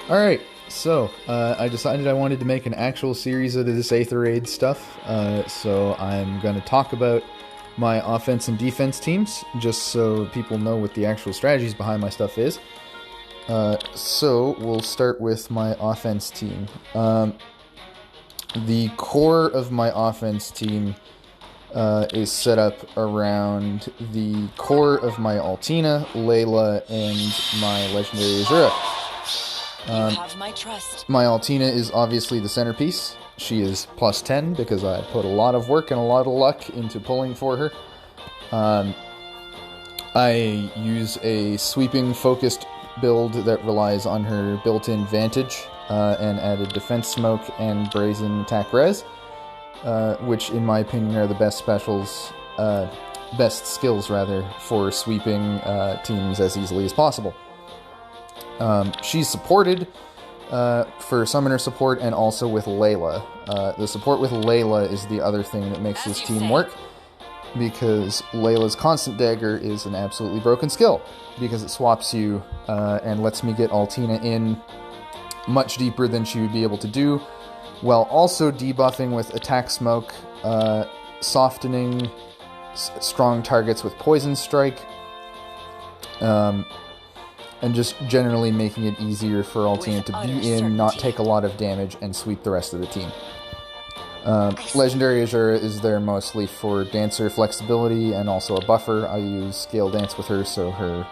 Alright, so I decided I wanted to make an actual series of this Aether Raid stuff, so I'm going to talk about my offense and defense teams, just so people know what the actual strategies behind my stuff is. So we'll start with my offense team. The core of my offense team is set up around the core of my Altina, Layla, and my legendary Azure. My Altina is obviously the centerpiece. She is plus 10 because I put a lot of work and a lot of luck into pulling for her. I use a sweeping focused build that relies on her built-in Vantage and added defense smoke and brazen attack res, which in my opinion are the best skills for sweeping teams as easily as possible. She's supported for summoner support and also with Layla. The support with Layla is the other thing that makes this team work, because Layla's Constant Dagger is an absolutely broken skill, because it swaps you and lets me get Altina in much deeper than she would be able to do, while also debuffing with attack smoke, softening strong targets with poison strike, and just generally making it easier for Altina to be in, not take a lot of damage, and sweep the rest of the team. Legendary Azure is there mostly for dancer flexibility and also a buffer. I use Scale Dance with her, so her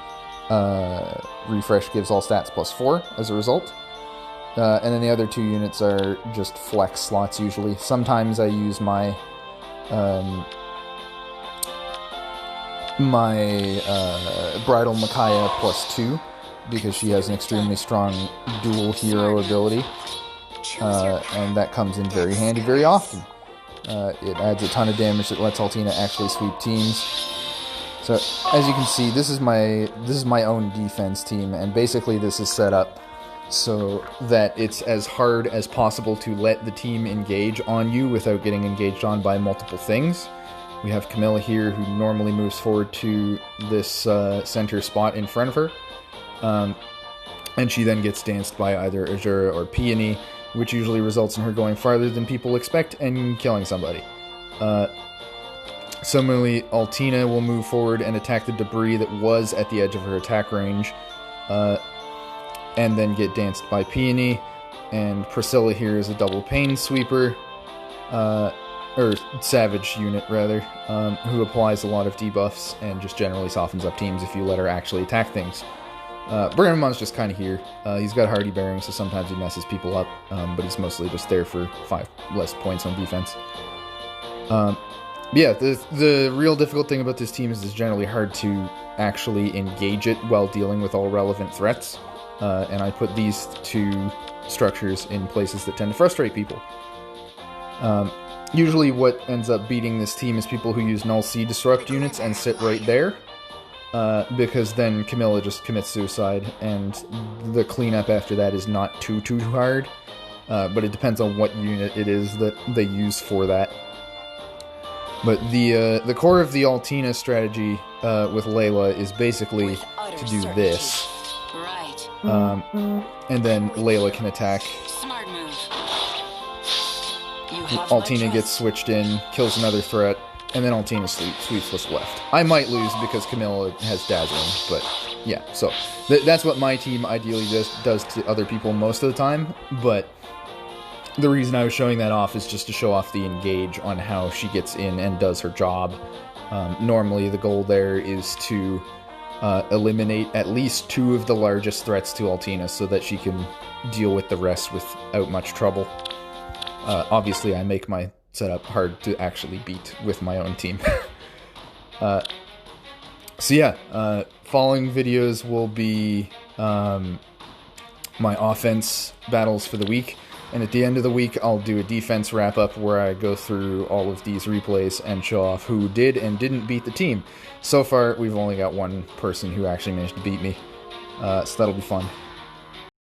refresh gives all stats plus 4 as a result. And then the other 2 units are just flex slots usually. Sometimes I use my Bridal Micaiah plus 2, because she has an extremely strong dual hero ability, and that comes in very handy very often. It adds a ton of damage that lets Altina actually sweep teams. So as you can see, this is my own defense team, and basically this is set up so that it's as hard as possible to let the team engage on you without getting engaged on by multiple things. We have Camilla here, who normally moves forward to this center spot in front of her. And she then gets danced by either Azure or Peony, which usually results in her going farther than people expect and killing somebody. Similarly, Altina will move forward and attack the debris that was at the edge of her attack range, and then get danced by Peony. And Priscilla here is a double pain sweeper, or savage unit rather, who applies a lot of debuffs and just generally softens up teams if you let her actually attack things. Brandon's just kind of here. He's got hardy bearing, so sometimes he messes people up, but he's mostly just there for 5 less points on defense. Yeah, the real difficult thing about this team is it's generally hard to actually engage it while dealing with all relevant threats, and I put these 2 structures in places that tend to frustrate people. Usually what ends up beating this team is people who use Null Sea Disrupt units and sit right there, because then Camilla just commits suicide, and the cleanup after that is not too hard, but it depends on what unit it is that they use for that. But the core of the Altina strategy with Layla is basically to do this, and then Layla can attack. Altina gets switched in, kills another threat, and then Altina sweeps what's left. I might lose because Camilla has Dazzling, but yeah, so that's what my team ideally does to other people most of the time, but the reason I was showing that off is just to show off the engage on how she gets in and does her job. Normally the goal there is to eliminate at least 2 of the largest threats to Altina so that she can deal with the rest without much trouble. Obviously I make my setup hard to actually beat with my own team. So yeah, following videos will be my offense battles for the week, and at the end of the week I'll do a defense wrap-up where I go through all of these replays and show off who did and didn't beat the team. So far we've only got 1 person who actually managed to beat me, so that'll be fun.